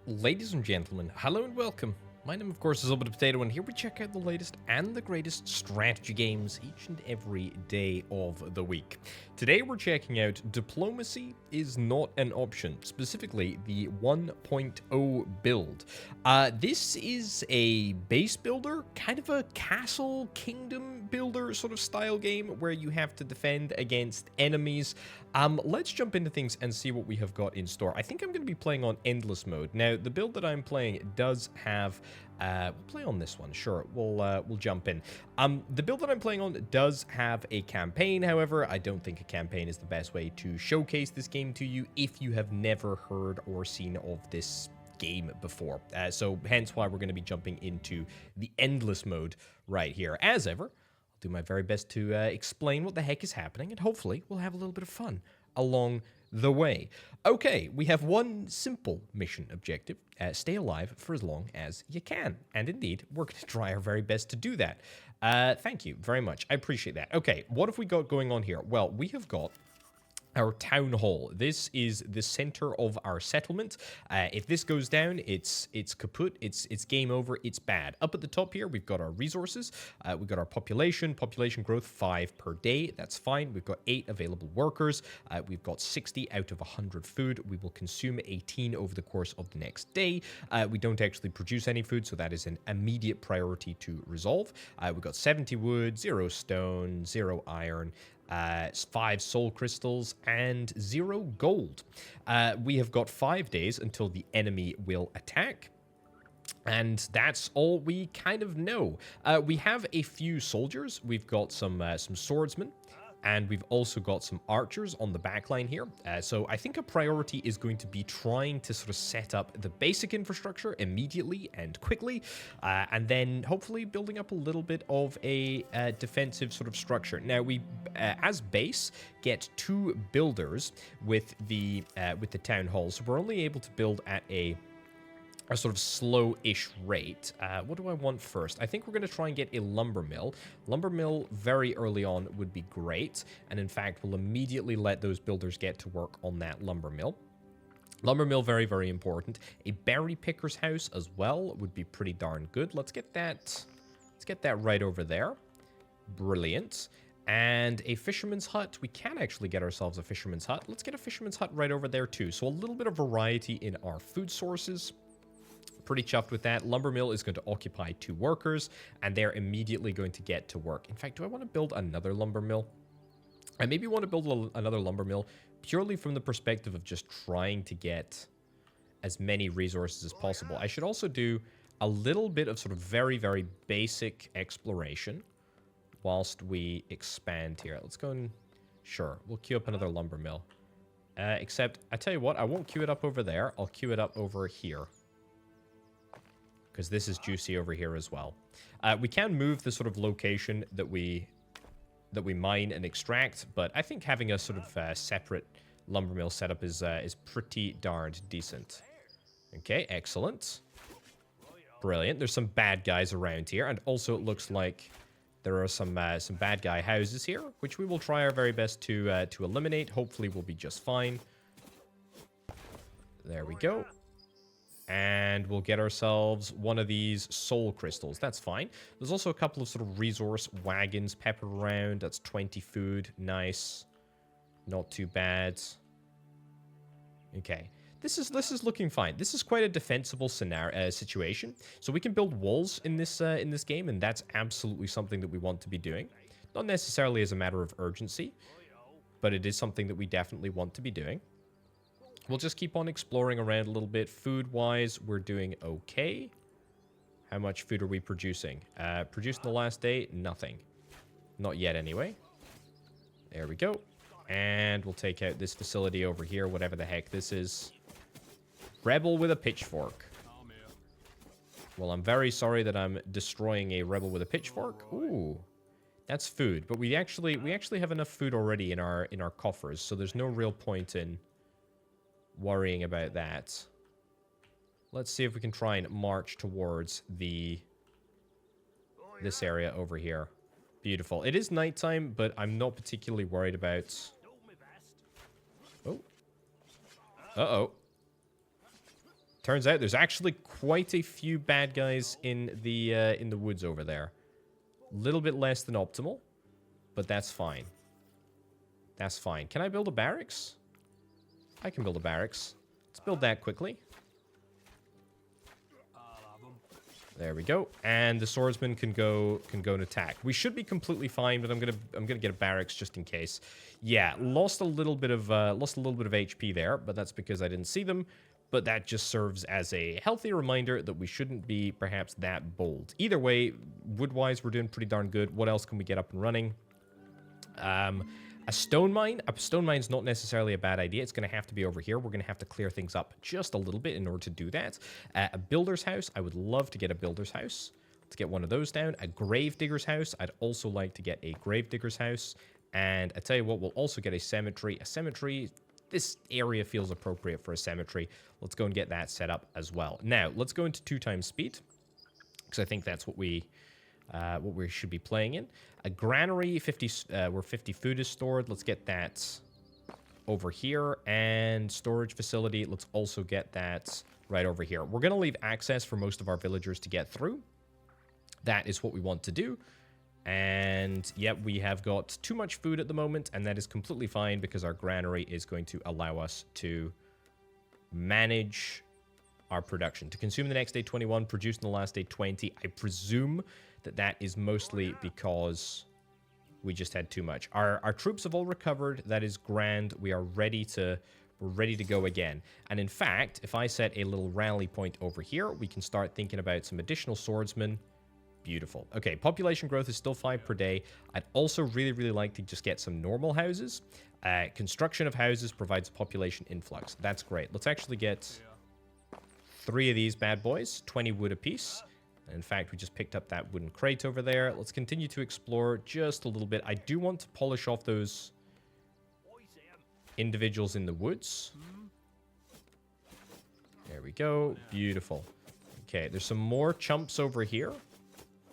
Ladies and gentlemen, hello and welcome. My name, of course, is Orbital Potato, and here we check out the latest and the greatest strategy games each and every day of the week. Today, we're checking out Diplomacy is Not an Option, specifically the 1.0 build. This is a base builder, kind of a castle kingdom builder sort of style game where you have to defend against enemies. Let's jump into things and see what we have got in store. I think I'm going to be playing on endless mode. Now, the build that I'm playing does have we'll play on this one, sure. We'll jump in. The build that I'm playing on does have a campaign, however. I don't think a campaign is the best way to showcase this game to you if you have never heard or seen of this game before. So hence why we're going to be jumping into the endless mode right here. As ever, I'll do my very best to explain what the heck is happening, and hopefully we'll have a little bit of fun along the way. Okay, we have one simple mission objective. Stay alive for as long as you can. And indeed, we're going to try our very best to do that. Thank you very much. I appreciate that. Okay, what have we got going on here? Well, we have got our town hall. This is the center of our settlement. If this goes down, it's kaput. It's game over. It's bad. Up at the top here, we've got our resources. We've got our population growth 5 per day. That's fine. We've got 8 available workers. We've got 60 out of 100 food. We will consume 18 over the course of the next day. We don't actually produce any food, so that is an immediate priority to resolve. We've got 70 wood, 0 stone, 0 iron, 5 soul crystals, and 0 gold. We have got 5 days until the enemy will attack. And that's all we kind of know. We have a few soldiers. We've got some swordsmen. And we've also got some archers on the back line here. So I think a priority is going to be trying to sort of set up the basic infrastructure immediately and quickly. And then hopefully building up a little bit of a defensive sort of structure. Now, we, as base, get 2 builders with the town hall. So we're only able to build at a sort of slow-ish rate. What do I want first? I think we're going to try and get a lumber mill. Lumber mill very early on would be great. And in fact, we'll immediately let those builders get to work on that lumber mill. Lumber mill, very, very important. A berry picker's house as well would be pretty darn good. Let's get that right over there. Brilliant. And a fisherman's hut. We can actually get ourselves a fisherman's hut. Let's get a fisherman's hut right over there too. So a little bit of variety in our food sources. Pretty chuffed with that. Lumber mill is going to occupy 2 workers, and they're immediately going to get to work. In fact, do I want to build another lumber mill? I maybe want to build another lumber mill purely from the perspective of just trying to get as many resources as possible. I should also do a little bit of sort of very, very basic exploration whilst we expand here. Let's go and... Sure, we'll queue up another lumber mill. Except, I tell you what, I won't queue it up over there. I'll queue it up over here, because this is juicy over here as well. We can move the sort of location that we mine and extract, but I think having a sort of separate lumber mill setup is pretty darned decent. Okay, excellent. Brilliant. There's some bad guys around here, and also it looks like there are some bad guy houses here, which we will try our very best to eliminate. Hopefully we'll be just fine. There we go. And we'll get ourselves one of these soul crystals. That's fine. There's also a couple of sort of resource wagons peppered around. That's 20 food. Nice. Not too bad. Okay. This is looking fine. This is quite a defensible scenario situation. So we can build walls in this game, and that's absolutely something that we want to be doing. Not necessarily as a matter of urgency, but it is something that we definitely want to be doing. We'll just keep on exploring around a little bit. Food-wise, we're doing okay. How much food are we producing? Produced in the last day? Nothing. Not yet, anyway. There we go. And we'll take out this facility over here, whatever the heck this is. Rebel with a pitchfork. Well, I'm very sorry that I'm destroying a rebel with a pitchfork. Ooh. That's food. But we actually have enough food already in our coffers, so there's no real point in worrying about that. Let's see if we can try and march towards this area over here. Beautiful. It is nighttime, but I'm not particularly worried about... Oh. Uh-oh. Turns out there's actually quite a few bad guys in the woods over there. A little bit less than optimal, but that's fine. That's fine. Can I build a barracks? I can build a barracks. Let's build that quickly. There we go. And the swordsman can go and attack. We should be completely fine, but I'm gonna get a barracks just in case. Yeah, lost a little bit of HP there, but that's because I didn't see them. But that just serves as a healthy reminder that we shouldn't be perhaps that bold. Either way, wood-wise, we're doing pretty darn good. What else can we get up and running? A stone mine. A stone mine's not necessarily a bad idea. It's going to have to be over here. We're going to have to clear things up just a little bit in order to do that. A builder's house. I would love to get a builder's house. Let's get one of those down. A grave digger's house. I'd also like to get a grave digger's house. And I tell you what, we'll also get a cemetery. A cemetery... This area feels appropriate for a cemetery. Let's go and get that set up as well. Now, let's go into 2 times speed, because I think that's what we should be playing in. A granary, 50, where 50 food is stored. Let's get that over here. And storage facility, let's also get that right over here. We're going to leave access for most of our villagers to get through. That is what we want to do. And yep, we have got too much food at the moment, and that is completely fine because our granary is going to allow us to manage our production. To consume the next day 21, produce in the last day 20. I presume that that is mostly because we just had too much. Our troops have all recovered. That is grand. We are ready to... We're ready to go again. And in fact, if I set a little rally point over here, we can start thinking about some additional swordsmen. Beautiful. Okay, population growth is still 5 per day. I'd also really like to just get some normal houses. Construction of houses provides population influx. That's great. Let's actually get 3 of these bad boys, 20 wood apiece. In fact, we just picked up that wooden crate over there. Let's continue to explore just a little bit. I do want to polish off those individuals in the woods. There we go. Beautiful. Okay, there's some more chumps over here.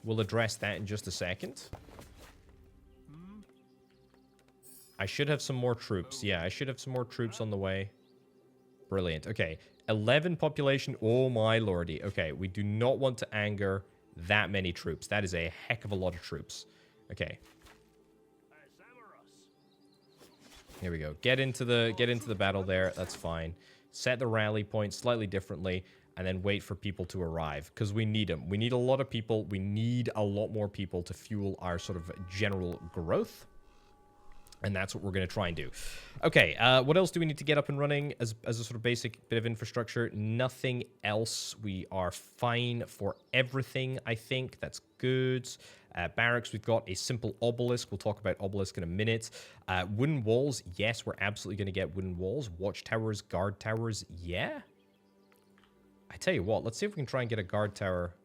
We'll address that in just a second. I should have some more troops. Yeah, I should have some more troops on the way. Brilliant. Okay, 11 population. Oh my lordy. Okay, we do not want to anger that many troops. That is a heck of a lot of troops. Okay. Here we go. Get into the battle there. That's fine. Set the rally point slightly differently. And then wait for people to arrive, because we need them. We need a lot of people. We need a lot more people to fuel our sort of general growth. And that's what we're going to try and do. Okay, what else do we need to get up and running as a sort of basic bit of infrastructure? Nothing else. We are fine for everything, I think. That's good. Barracks, we've got a simple obelisk. We'll talk about obelisk in a minute. Wooden walls, yes, we're absolutely going to get wooden walls. Watchtowers, guard towers, yeah. I tell you what, let's see if we can try and get a guard tower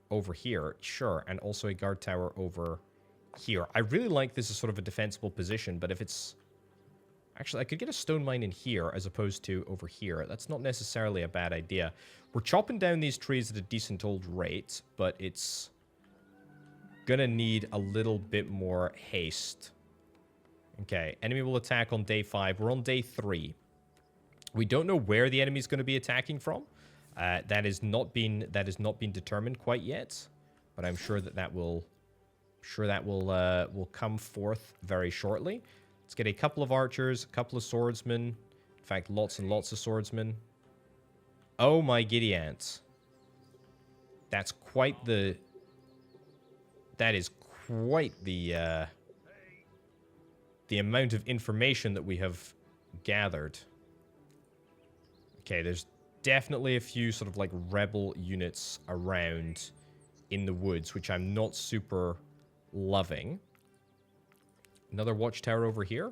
over here. Sure, and also a guard tower over here. I really like this as sort of a defensible position, but if it's... Actually, I could get a stone mine in here as opposed to over here. That's not necessarily a bad idea. We're chopping down these trees at a decent old rate, but it's gonna need a little bit more haste. Okay, enemy will attack on day 5. We're on day 3. We don't know where the enemy's going to be attacking from. That has not been determined quite yet, but I'm sure that will come forth very shortly. Let's get a couple of archers, a couple of swordsmen. In fact, lots and lots of swordsmen. Oh my giddy ants! That is quite the amount of information that we have gathered. Okay, there's definitely a few sort of like rebel units around in the woods, which I'm not super loving. Another watchtower over here.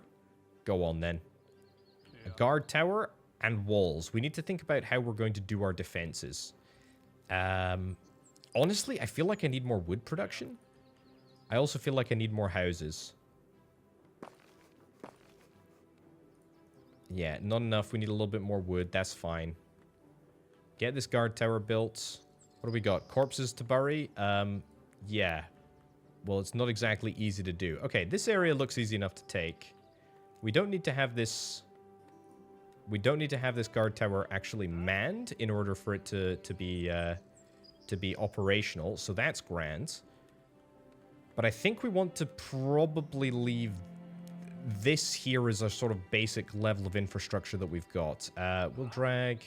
Go on then. A guard tower and walls. We need to think about how we're going to do our defenses. Honestly, I feel like I need more wood production. I also feel like I need more houses. Yeah, not enough. We need a little bit more wood. That's fine. Get this guard tower built. What do we got? Corpses to bury? Yeah. Well, it's not exactly easy to do. Okay, this area looks easy enough to take. We don't need to have this We don't need to have this guard tower actually manned in order for it to be operational. So that's grand. But I think we want to probably leave this here as a sort of basic level of infrastructure that we've got. We'll drag...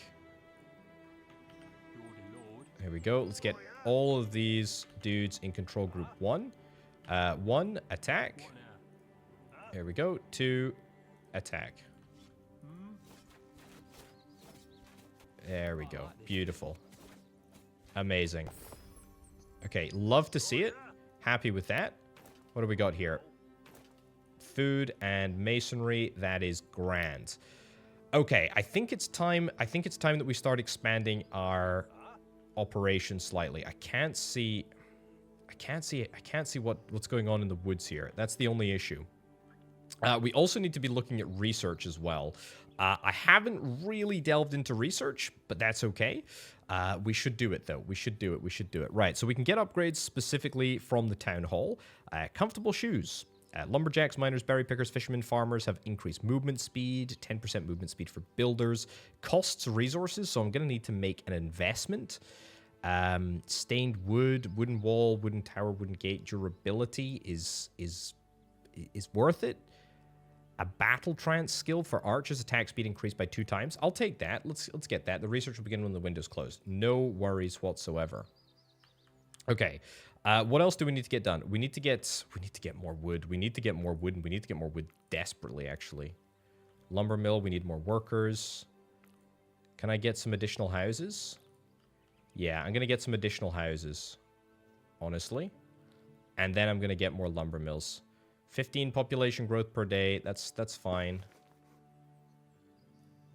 Here we go. Let's get all of these dudes in control group 1. 1, attack. There we go. 2, attack. There we go. Beautiful. Amazing. Okay, love to see it. Happy with that. What do we got here? Food and masonry. That is grand. Okay, I think it's time that we start expanding our operation slightly. I can't see what's going on in the woods here. That's the only issue. We also need to be looking at research as well. I haven't really delved into research, but that's okay. We should do it, though. We should do it. Right, so we can get upgrades specifically from the town hall. Comfortable shoes. Lumberjacks, miners, berry pickers, fishermen, farmers have increased movement speed, 10% movement speed for builders. Costs resources, so I'm going to need to make an investment. Stained wood, wooden wall, wooden tower, wooden gate. Durability is worth it. A battle trance skill for archers, attack speed increased by 2 times. I'll take that. Let's get that. The research will begin when the window's closed. No worries whatsoever. Okay. What else do we need to get done? We need to get more wood. We need to get more wood, and we need to get more wood desperately, actually. Lumber mill, we need more workers. Can I get some additional houses? Yeah, I'm going to get some additional houses, honestly. And then I'm going to get more lumber mills. 15 population growth per day. That's fine.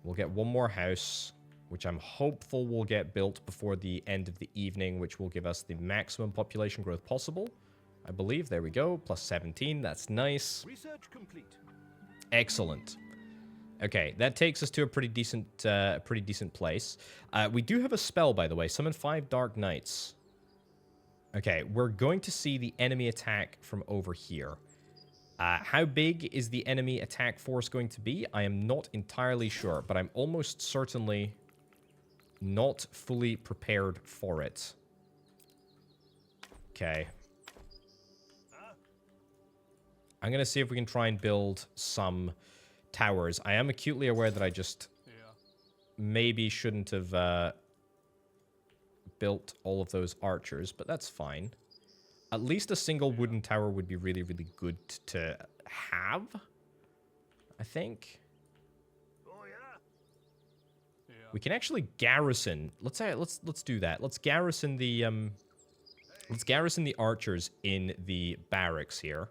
We'll get one more house, which I'm hopeful will get built before the end of the evening, which will give us the maximum population growth possible. I believe. There we go. Plus 17. That's nice. Research complete. Excellent. Okay, that takes us to a pretty decent place. We do have a spell, by the way. Summon 5 Dark Knights. Okay, we're going to see the enemy attack from over here. How big is the enemy attack force going to be? I am not entirely sure, but I'm almost certainly not fully prepared for it. Okay. I'm going to see if we can try and build some towers. I am acutely aware that I just maybe shouldn't have built all of those archers, but that's fine. At least a single wooden tower would be really, really good to have, I think. We can actually garrison. Let's do that. Let's garrison the archers in the barracks here.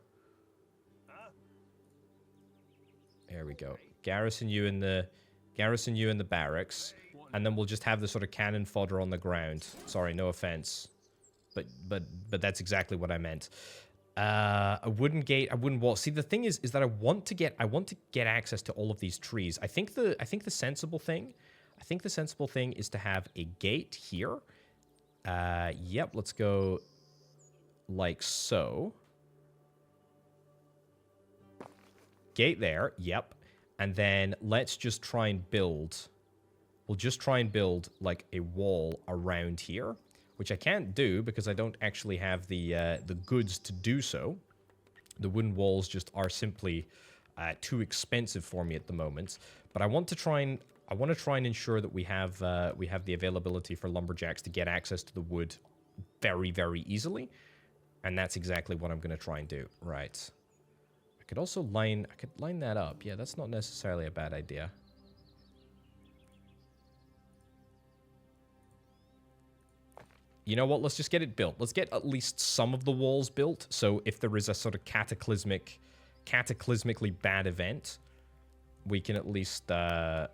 There we go. Garrison you in the barracks, and then we'll just have the sort of cannon fodder on the ground. Sorry, no offense. But that's exactly what I meant. A wooden gate, a wooden wall. See, the thing is that I want to get access to all of these trees. I think the sensible thing is to have a gate here. Yep, let's go like so. Gate there, yep. And then let's just try and build. We'll just try and build like a wall around here, which I can't do because I don't actually have the goods to do so. The wooden walls just are simply too expensive for me at the moment. But I want to try and ensure that we have the availability for lumberjacks to get access to the wood very, very easily, and that's exactly what I'm going to try and do. Right. I could also line that up. Yeah, that's not necessarily a bad idea. You know what? Let's just get it built. Let's get at least some of the walls built. So if there is a sort of cataclysmically bad event, we can at least ensure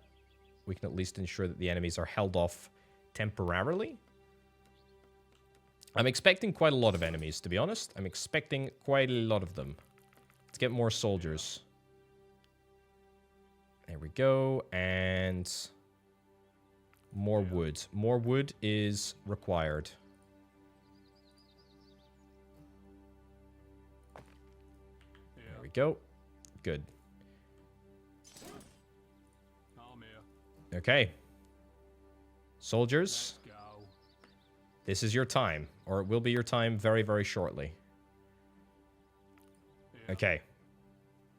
that the enemies are held off temporarily. I'm expecting quite a lot of enemies, to be honest. I'm expecting quite a lot of them. Let's get more soldiers. There we go. And more wood. More wood is required. There we go. Good. Okay. Soldiers, this is your time, or it will be your time very, very shortly. Okay.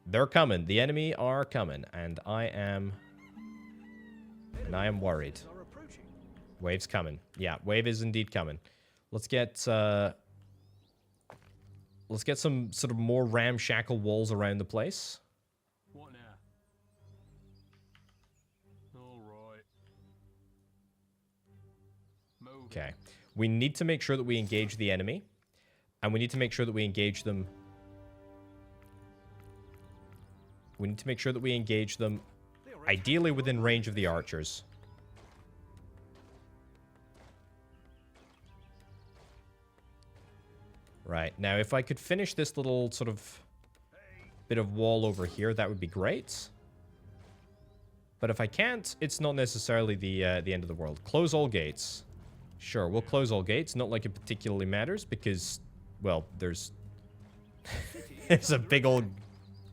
They're coming. The enemy are coming, and I am worried. Wave's coming. Yeah, wave is indeed coming. Let's get some sort of more ramshackle walls around the place. What now? All right. Move. Okay. We need to make sure that we engage the enemy, and we need to make sure that we engage them. We need to make sure that we engage them, ideally within range of the archers. Right, now if I could finish this little sort of bit of wall over here, that would be great. But if I can't, it's not necessarily the end of the world. Close all gates. Sure, we'll close all gates. Not like it particularly matters because, well, there's there's a big old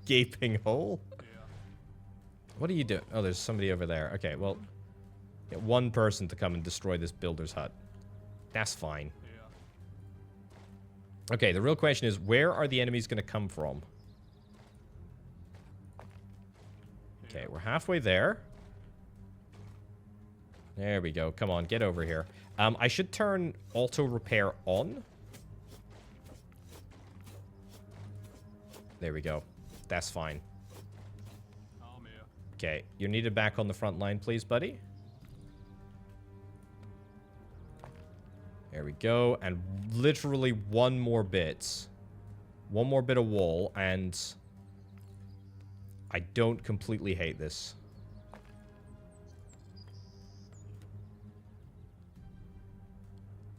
gaping hole. What are you doing? Oh, there's somebody over there. Okay, well, get one person to come and destroy this builder's hut. That's fine. Okay, the real question is, where are the enemies going to come from? Okay, we're halfway there. There we go. Come on, get over here. I should turn auto repair on. There we go. That's fine. Okay, you're needed back on the front line, please, buddy. There we go. And literally one more bit. One more bit of wall, and I don't completely hate this.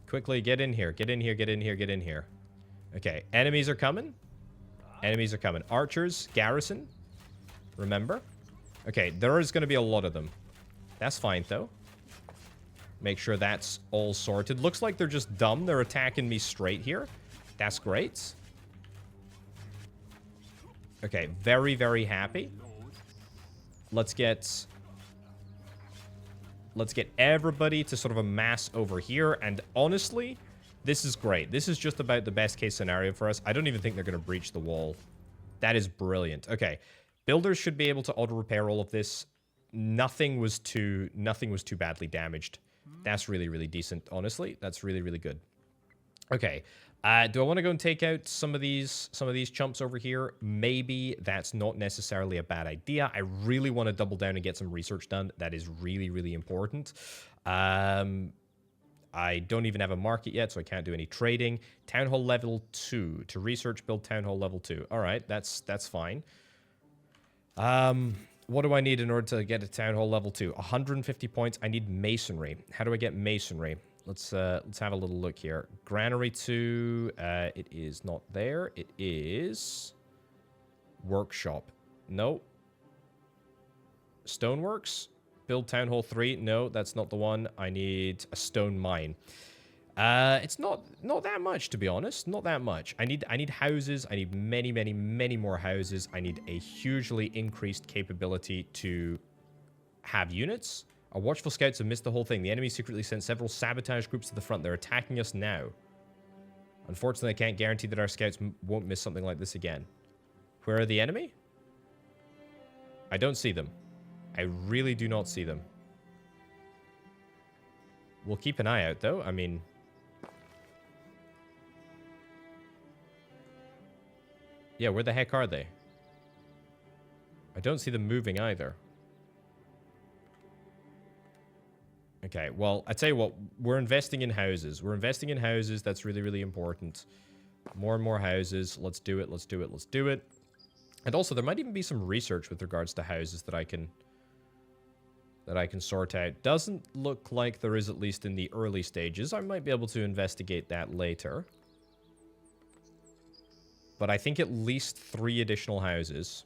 Quickly, get in here. Get in here, get in here, get in here. Okay, enemies are coming. Enemies are coming. Archers, garrison. Remember? Okay, there is going to be a lot of them. That's fine, though. Make sure that's all sorted. Looks like they're just dumb. They're attacking me straight here. That's great. Okay, very, very happy. Let's get everybody to sort of amass over here. And honestly, this is great. This is just about the best case scenario for us. I don't even think they're going to breach the wall. That is brilliant. Okay, builders should be able to auto repair all of this. Nothing was too badly damaged. That's really, really decent, honestly. That's really, really good. Okay. Do I want to go and take out some of these chumps over here? Maybe. That's not necessarily a bad idea. I really want to double down and get some research done. That is really, really important. I don't even have a market yet, so I can't do any trading. Town Hall level 2. To research, build Town Hall level 2. All right, that's fine. What do I need in order to get a Town Hall level 2? 150 points. I need masonry. How do I get masonry? Let's have a little look here. Granary 2. It is not there. It is workshop. No. Stoneworks. Build Town Hall 3. No, that's not the one. I need a stone mine. It's not that much, to be honest. Not that much. I need houses. I need many, many, many more houses. I need a hugely increased capability to have units. Our watchful scouts have missed the whole thing. The enemy secretly sent several sabotage groups to the front. They're attacking us now. Unfortunately, I can't guarantee that our scouts won't miss something like this again. Where are the enemy? I don't see them. I really do not see them. We'll keep an eye out, though. I mean... yeah, where the heck are they? I don't see them moving either. Okay, well, I tell you what, we're investing in houses. We're investing in houses. That's really, really important. More and more houses. Let's do it, let's do it, let's do it. And also, there might even be some research with regards to houses that I can sort out. Doesn't look like there is, at least in the early stages. I might be able to investigate that later. But I think at least 3 additional houses.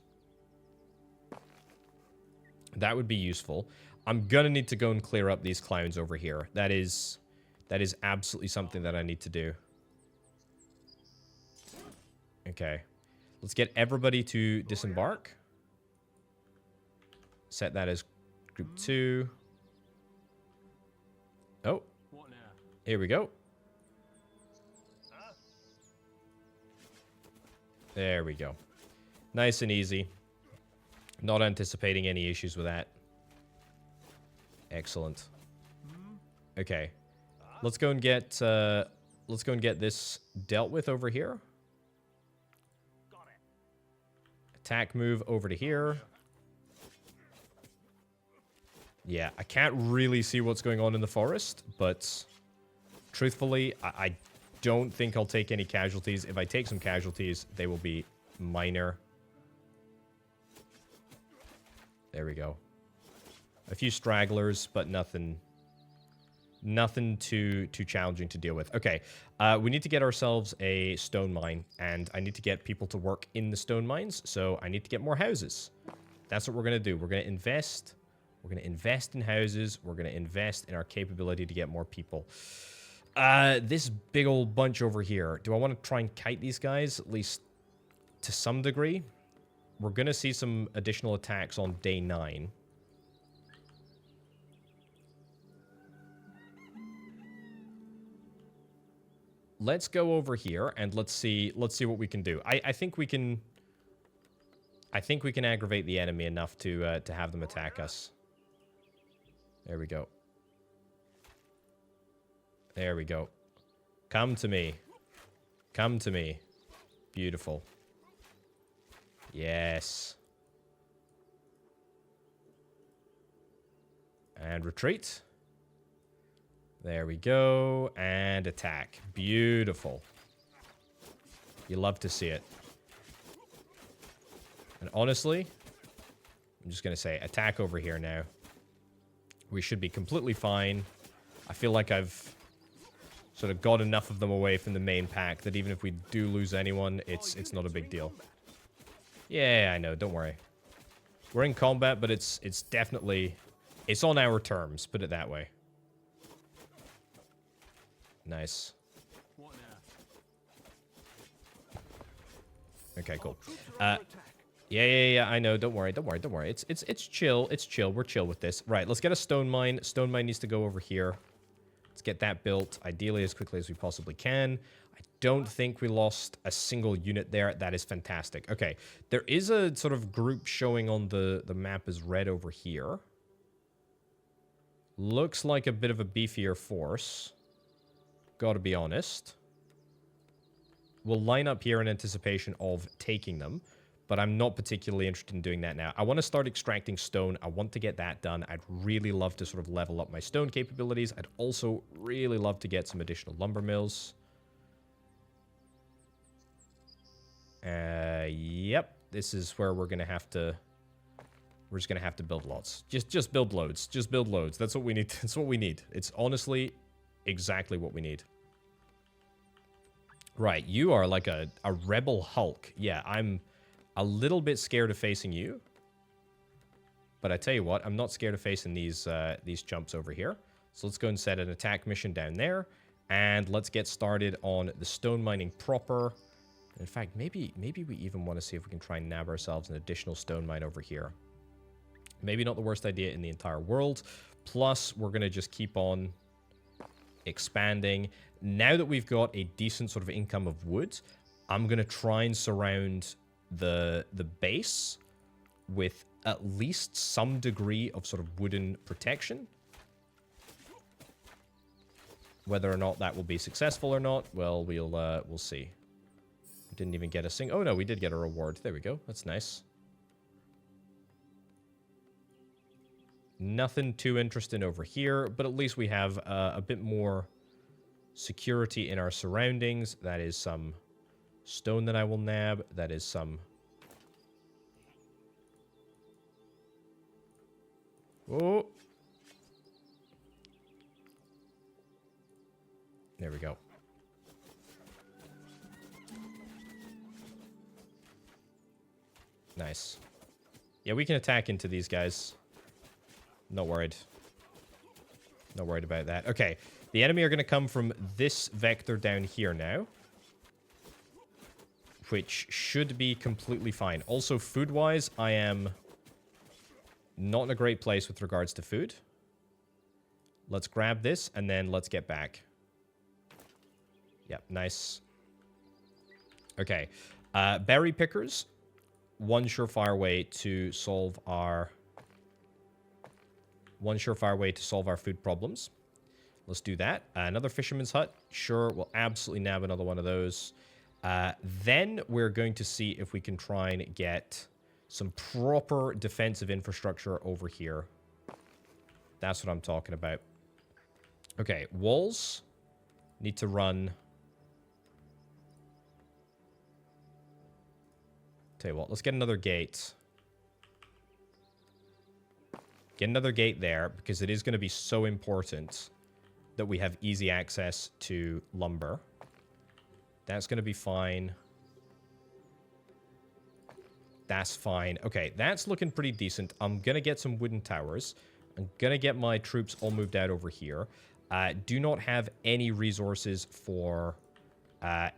That would be useful. I'm gonna need to go and clear up these clowns over here. That is absolutely something that I need to do. Okay. Let's get everybody to disembark. Set that as group 2. Here we go. There we go. Nice and easy. Not anticipating any issues with that. Excellent. Okay. Let's go and get this dealt with over here. Attack move over to here. Yeah, I can't really see what's going on in the forest, but truthfully, I don't think I'll take any casualties. If I take some casualties, they will be minor. There we go. A few stragglers, but nothing too challenging to deal with. Okay, we need to get ourselves a stone mine, and I need to get people to work in the stone mines, so I need to get more houses. That's what we're going to do. We're going to invest. We're going to invest in houses. We're going to invest in our capability to get more people. This big old bunch over here. Do I want to try and kite these guys, at least to some degree? We're going to see some additional attacks on day 9. Let's go over here and let's see what we can do. I think we can aggravate the enemy enough to have them attack us. There we go. There we go. Come to me. Come to me. Beautiful. Yes. And retreat. There we go. And attack. Beautiful. You love to see it. And honestly, I'm just going to say attack over here now. We should be completely fine. I feel like I've sort of got enough of them away from the main pack that even if we do lose anyone, it's not a big deal. Yeah, I know. Don't worry. We're in combat, but it's definitely... It's on our terms, put it that way. Nice. Okay, cool. Yeah, I know. Don't worry. It's chill. It's chill. We're chill with this. Right, let's get a stone mine. Stone mine needs to go over here. Let's get that built, ideally as quickly as we possibly can. I don't think we lost a single unit there. That is fantastic. Okay, there is a sort of group showing on the map as red over here. Looks like a bit of a beefier force. Gotta be honest. We'll line up here in anticipation of taking them, but I'm not particularly interested in doing that now. I want to start extracting stone. I want to get that done. I'd really love to sort of level up my stone capabilities. I'd also really love to get some additional lumber mills. Yep. This is where we're going to have to... We're just going to have to build lots. Just build loads. Just build loads. That's what we need. That's what we need. It's honestly exactly what we need. Right. You are like a rebel Hulk. Yeah, I'm a little bit scared of facing you. But I tell you what, I'm not scared of facing these chumps over here. So let's go and set an attack mission down there. And let's get started on the stone mining proper. In fact, maybe we even want to see if we can try and nab ourselves an additional stone mine over here. Maybe not the worst idea in the entire world. Plus, we're going to just keep on expanding. Now that we've got a decent sort of income of wood, I'm going to try and surround the base with at least some degree of sort of wooden protection. Whether or not that will be successful or not, well, we'll see. We didn't even get a Oh, no, we did get a reward. There we go. That's nice. Nothing too interesting over here, but at least we have a bit more security in our surroundings. That is some stone that I will nab. That is some... Oh! There we go. Nice. Yeah, we can attack into these guys. Not worried. Not worried about that. Okay. The enemy are going to come from this vector down here now. Which should be completely fine. Also, food-wise, I am not in a great place with regards to food. Let's grab this, and then let's get back. Yep, nice. Okay. Berry pickers. One surefire way to solve our... One surefire way to solve our food problems. Let's do that. Another fisherman's hut. Sure, we'll absolutely nab another one of those. Then we're going to see if we can try and get some proper defensive infrastructure over here. That's what I'm talking about. Okay, walls need to run... Tell you what, let's get another gate. Get another gate there, because it is going to be so important that we have easy access to lumber. That's going to be fine. That's fine. Okay, that's looking pretty decent. I'm going to get some wooden towers. I'm going to get my troops all moved out over here. Do not have any resources for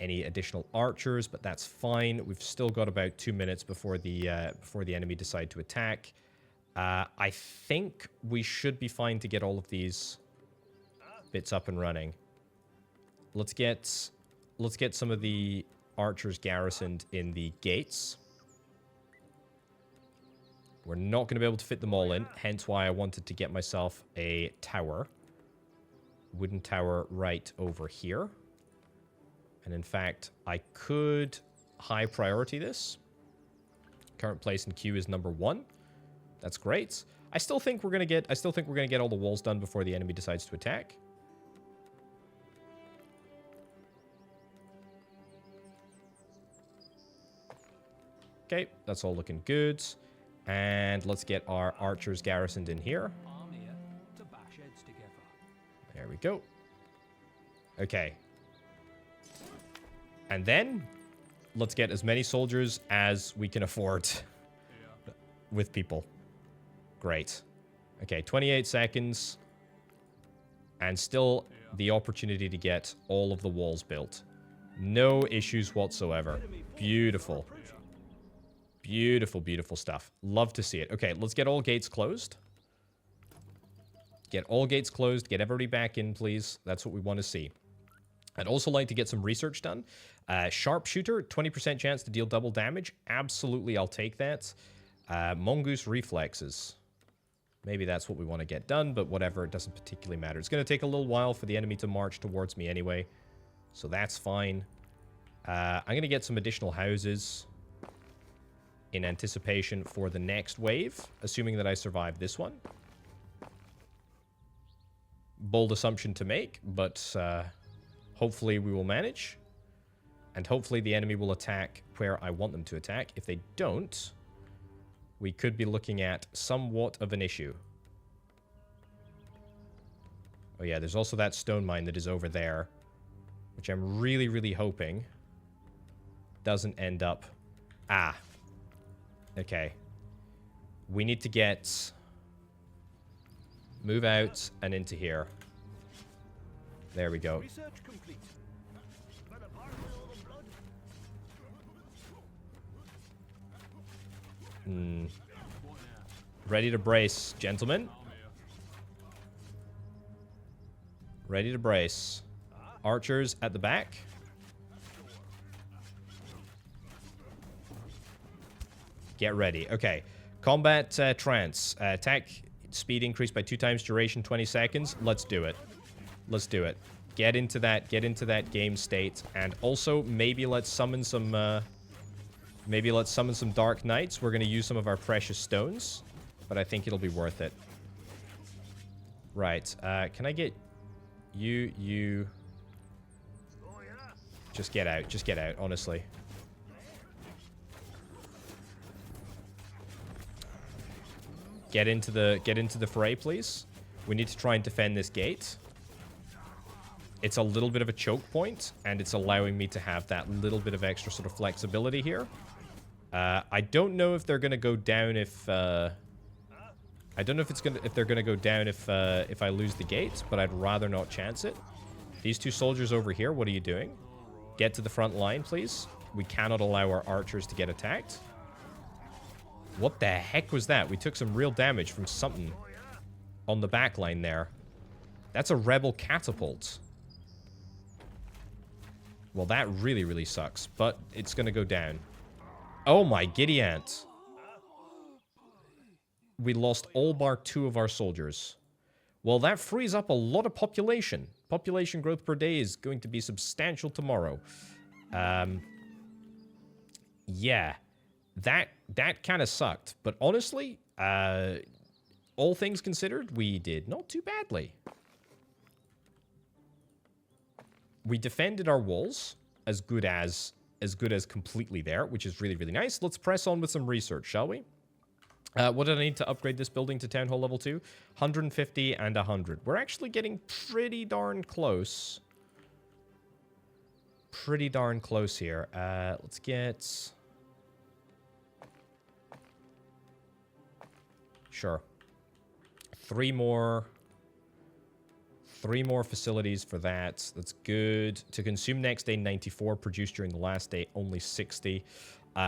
any additional archers, but that's fine. We've still got about 2 minutes before the enemy decide to attack. I think we should be fine to get all of these bits up and running. Let's get some of the archers garrisoned in the gates. We're not going to be able to fit them all in, hence why I wanted to get myself a tower. Wooden tower right over here. And in fact, I could high priority this. Current place in queue is number 1. That's great. I still think we're gonna get all the walls done before the enemy decides to attack. Okay, that's all looking good. And let's get our archers garrisoned in here. There we go. Okay. And then, let's get as many soldiers as we can afford with people. Great. Okay, 28 seconds. And still the opportunity to get all of the walls built. No issues whatsoever. Beautiful. Beautiful, beautiful stuff. Love to see it. Okay, let's get all gates closed. Get all gates closed. Get everybody back in, please. That's what we want to see. I'd also like to get some research done. Sharpshooter, 20% chance to deal double damage. Absolutely, I'll take that. Mongoose reflexes. Maybe that's what we want to get done, but whatever, it doesn't particularly matter. It's going to take a little while for the enemy to march towards me anyway, so that's fine. I'm going to get some additional houses in anticipation for the next wave, assuming that I survive this one. Bold assumption to make, but hopefully we will manage. And hopefully the enemy will attack where I want them to attack. If they don't, we could be looking at somewhat of an issue. Oh yeah, there's also that stone mine that is over there, which I'm really, really hoping doesn't end up... Ah. Okay. We need to get... Move out and into here. There we go. Ready to brace, gentlemen. Ready to brace. Archers at the back. Get ready. Okay. Combat trance. Attack speed increased by 2 times, duration 20 seconds. Let's do it. Let's do it. Get into that game state. And also, maybe let's summon some Dark Knights. We're going to use some of our precious stones, but I think it'll be worth it. Right. Can I get you... Just get out. Just get out, honestly. Get into the fray, please. We need to try and defend this gate. It's a little bit of a choke point, and it's allowing me to have that little bit of extra sort of flexibility here. I don't know if they're gonna go down if I don't know if they're gonna go down if I lose the gate, but I'd rather not chance it. These 2 soldiers over here, what are you doing? Get to the front line, please. We cannot allow our archers to get attacked. What the heck was that? We took some real damage from something on the back line there. That's a rebel catapult. Well, that really, really sucks. But it's going to go down. Oh my giddy aunt. We lost all bar 2 of our soldiers. Well, that frees up a lot of population. Population growth per day is going to be substantial tomorrow. Yeah. That kind of sucked. But honestly, all things considered, we did not too badly. We defended our walls as good as completely there, which is really, really nice. Let's press on with some research, shall we? What did I need to upgrade this building to Town Hall level 2? 150 and 100. We're actually getting pretty darn close. Pretty darn close here. Let's get... Sure. 3 more facilities for that. That's good. To consume next day, 94. Produced during the last day, only 60.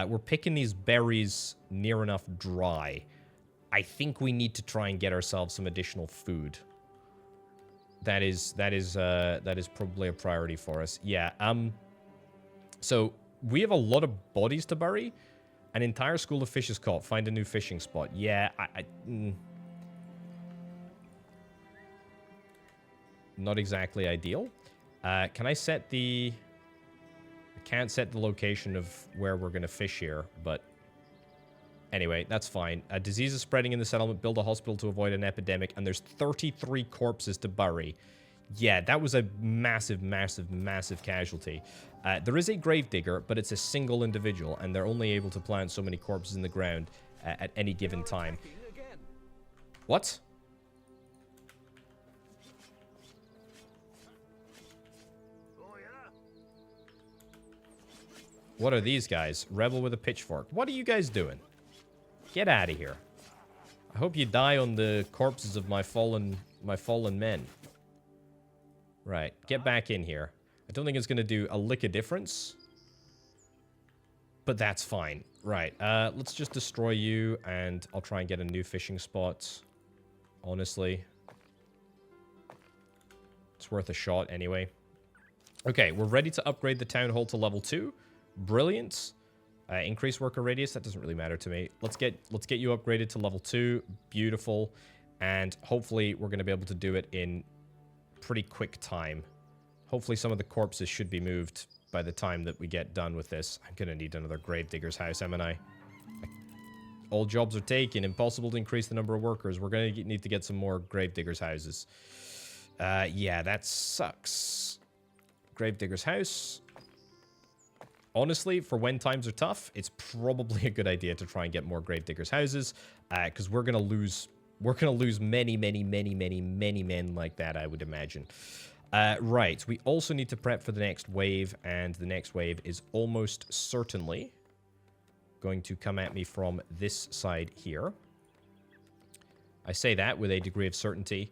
We're picking these berries near enough dry. I think we need to try and get ourselves some additional food. That is probably a priority for us. Yeah. So we have a lot of bodies to bury. An entire school of fish is caught. Find a new fishing spot. Yeah. Not exactly ideal. Can I set the... I can't set the location of where we're going to fish here, but... Anyway, that's fine. A disease is spreading in the settlement. Build a hospital to avoid an epidemic, and there's 33 corpses to bury. Yeah, that was a massive, massive, massive casualty. There is a gravedigger, but it's a single individual, and they're only able to plant so many corpses in the ground at any given time. What? What are these guys? Rebel with a pitchfork. What are you guys doing? Get out of here. I hope you die on the corpses of my fallen men. Right, get back in here. I don't think it's going to do a lick of difference. But that's fine. Right, let's just destroy you, and I'll try and get a new fishing spot. Honestly. It's worth a shot anyway. Okay, we're ready to upgrade the town hall to level 2. Brilliant. Increase worker radius, that doesn't really matter to me. Let's get you upgraded to level 2. Beautiful. And hopefully we're going to be able to do it in pretty quick time. Hopefully some of the corpses should be moved by the time that we get done with this. I'm going to need another gravedigger's house, am I? All jobs are taken. Impossible to increase the number of workers. We're going to need to get some more gravedigger's houses. Yeah, that sucks. Gravedigger's house. Honestly, for when times are tough, it's probably a good idea to try and get more gravediggers' houses, because we're gonna lose many men like that, I would imagine. Right, we also need to prep for the next wave, and the next wave is almost certainly going to come at me from this side here. I say that with a degree of certainty,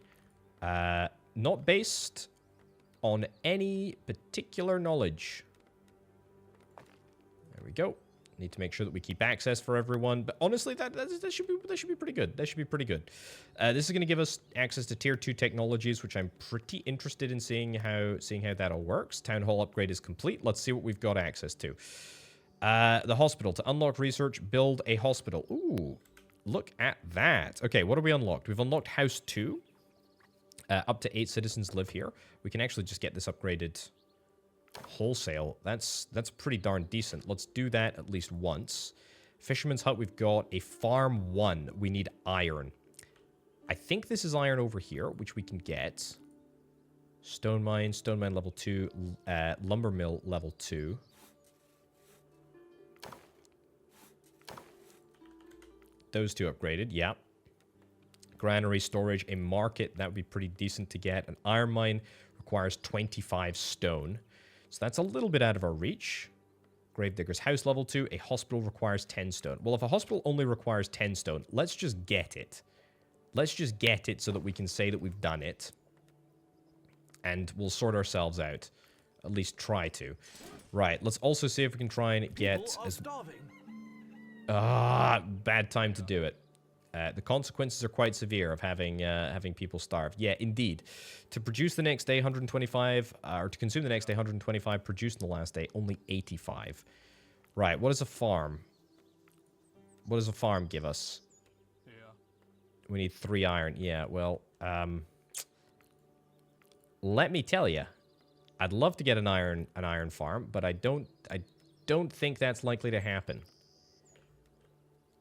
not based on any particular knowledge. There we go. Need to make sure that we keep access for everyone. But honestly, that should be pretty good. That should be pretty good. This is going to give us access to tier 2 technologies, which I'm pretty interested in seeing how that all works. Town hall upgrade is complete. Let's see what we've got access to. The hospital. To unlock research, build a hospital. Ooh, look at that. Okay, what have we unlocked? We've unlocked house 2. Up to 8 citizens live here. We can actually just get this upgraded wholesale. That's pretty darn decent. Let's do that at least once. Fisherman's hut, we've got a farm 1. We need iron. I think this is iron over here, which we can get. Stone mine level 2, lumber mill level 2. Those 2 upgraded, yeah. Granary, storage, a market, that would be pretty decent to get. An iron mine requires 25 stone. So that's a little bit out of our reach. Gravedigger's house level 2. A hospital requires 10 stone. Well, if a hospital only requires 10 stone, let's just get it. Let's just get it so that we can say that we've done it. And we'll sort ourselves out. At least try to. Right, let's also see if we can try and get... bad time to do it. The consequences are quite severe of having people starve. Yeah, indeed. To produce the next day 125, or to consume the next day 125, produced in the last day only 85. Right, what is a farm? What does a farm give us? Yeah. We need 3 iron. Yeah, well, let me tell you, I'd love to get an iron farm, but I don't think that's likely to happen.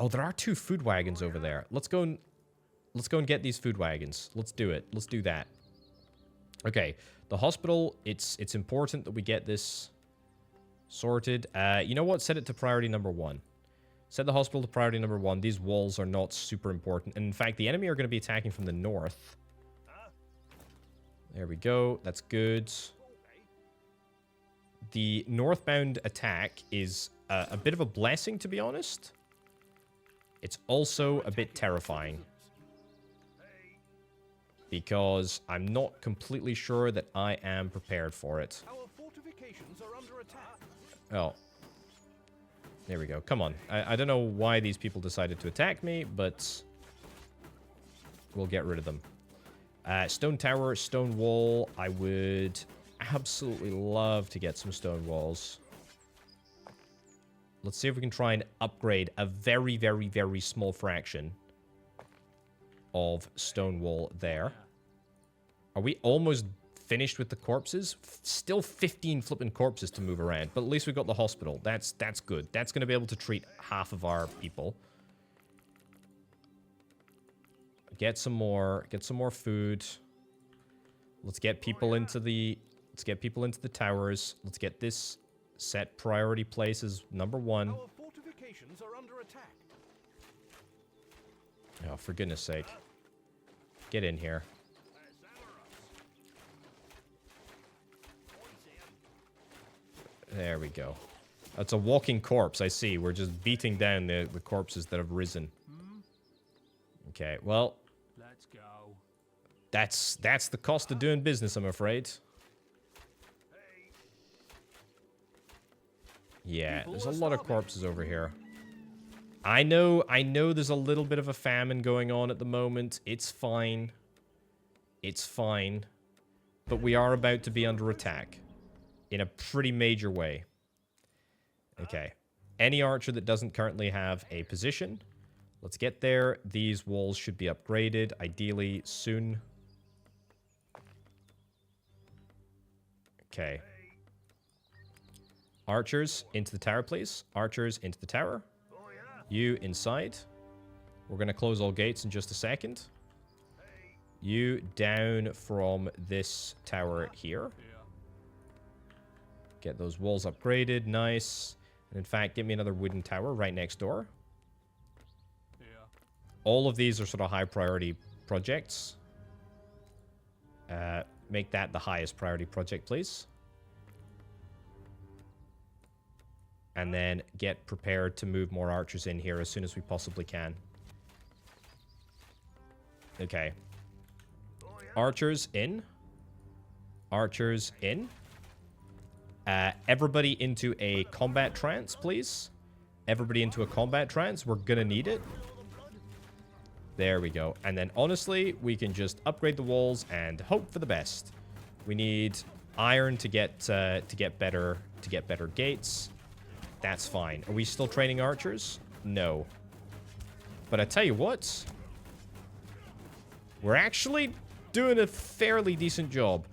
Oh, there are 2 food wagons over there. Let's go and get these food wagons. Let's do it. Let's do that. Okay, the hospital. It's important that we get this sorted. You know what? Set it to priority number 1. Set the hospital to priority number 1. These walls are not super important, and in fact, the enemy are going to be attacking from the north. There we go. That's good. The northbound attack is a bit of a blessing, to be honest. It's also a bit terrifying, because I'm not completely sure that I am prepared for it. Our fortifications are under attack. Oh. There we go. Come on. I don't know why these people decided to attack me, but we'll get rid of them. Stone tower, stone wall. I would absolutely love to get some stone walls. Let's see if we can try and upgrade a very, very, very small fraction of stone wall there. Are we almost finished with the corpses? Still 15 flipping corpses to move around, but at least we got the hospital. That's good. That's going to be able to treat half of our people. Get some more food. Let's get people into the towers. Let's get this set priority place as number 1. Our fortifications are under attack. Oh, for goodness sake. Get in here. There we go. That's a walking corpse, I see. We're just beating down the corpses that have risen. Okay, well, Let's go. that's the cost of doing business, I'm afraid. Yeah, there's a lot of corpses over here. I know there's a little bit of a famine going on at the moment. It's fine. It's fine. But we are about to be under attack in a pretty major way. Okay. Any archer that doesn't currently have a position, let's get there. These walls should be upgraded, ideally soon. Okay. Archers into the tower, please. Archers into the tower. You inside. We're going to close all gates in just a second. You down from this tower here. Get those walls upgraded. Nice. And in fact, get me another wooden tower right next door. All of these are sort of high priority projects. Make that the highest priority project, please. And then get prepared to move more archers in here as soon as we possibly can. Okay. Archers in. Archers in. Everybody into a combat trance, please. Everybody into a combat trance. We're gonna need it. There we go. And then honestly, we can just upgrade the walls and hope for the best. We need iron to get better gates. That's fine. Are we still training archers? No. But I tell you what, we're actually doing a fairly decent job.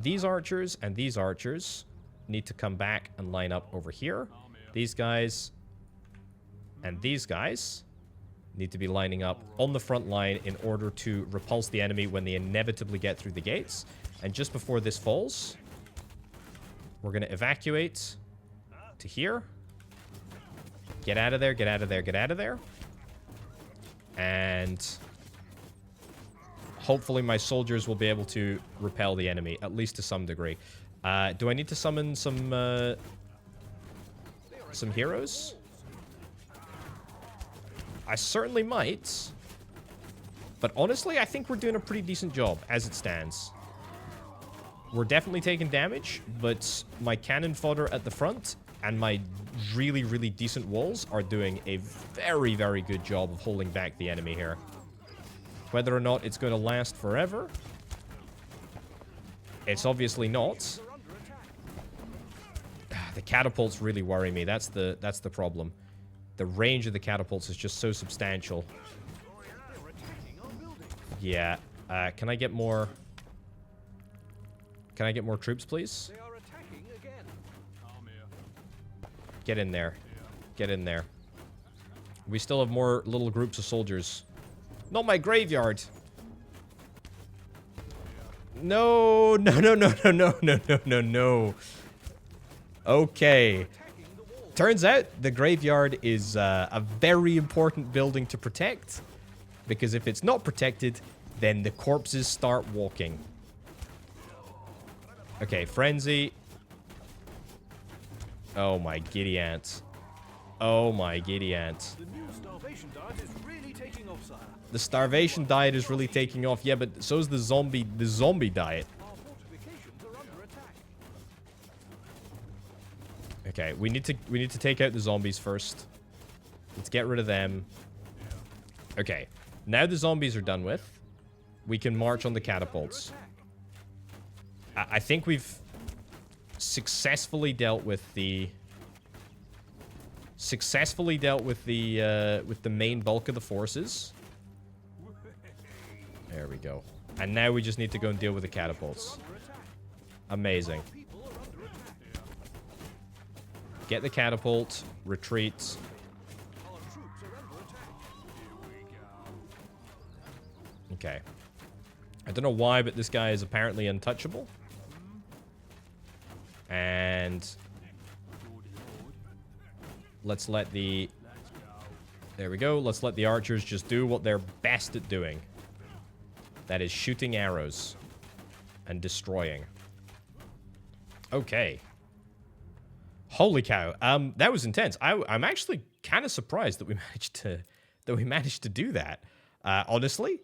These archers and these archers need to come back and line up over here. These guys and these guys need to be lining up on the front line in order to repulse the enemy when they inevitably get through the gates. And just before this falls, we're going to evacuate to here. Get out of there, get out of there, get out of there. And hopefully my soldiers will be able to repel the enemy, at least to some degree. Do I need to summon some heroes? I certainly might. But honestly, I think we're doing a pretty decent job as it stands. We're definitely taking damage, but my cannon fodder at the front and my really, really decent walls are doing a very, very good job of holding back the enemy here. Whether or not it's going to last forever, it's obviously not. The catapults really worry me. That's the problem. The range of the catapults is just so substantial. Yeah. Can I get more? Can I get more troops, please? They are attacking again. I'm here. Get in there. Get in there. We still have more little groups of soldiers. Not my graveyard. No, no, no, no, no, no, no, no, no, no. Okay. Turns out the graveyard is a very important building to protect. Because if it's not protected, then the corpses start walking. Okay, frenzy. Oh my giddy ants. Oh my giddy ants. The new starvation diet is really taking off, sire. The starvation diet is really taking off. Yeah, but so is the zombie diet. Our fortifications are under attack. Okay, we need to take out the zombies first. Let's get rid of them. Okay, now the zombies are done with. We can march on the catapults. I think we've successfully dealt with the main bulk of the forces. There we go. And now we just need to go and deal with the catapults. Amazing. Get the catapult, retreat. Okay. I don't know why, but this guy is apparently untouchable. And let's let the... There we go. Let's let the archers just do what they're best at doing. That is shooting arrows and destroying. Okay. Holy cow. That was intense. I'm actually kind of surprised that we managed to do that. Honestly.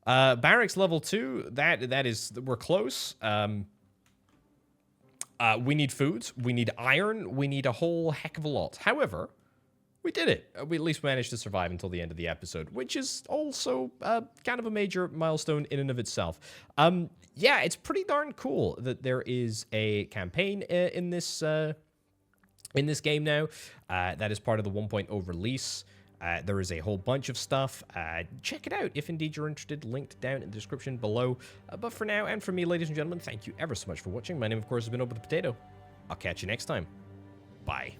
Barracks level 2, that is, we're close. We need food, we need iron, we need a whole heck of a lot. However, we did it. We at least managed to survive until the end of the episode, which is also kind of a major milestone in and of itself. Yeah, it's pretty darn cool that there is a campaign in this game now. That is part of the 1.0 release. There is a whole bunch of stuff. Check it out if indeed you're interested. Linked down in the description below. But for now, and for me, ladies and gentlemen, thank you ever so much for watching. My name, of course, has been Orbital Potato. I'll catch you next time. Bye.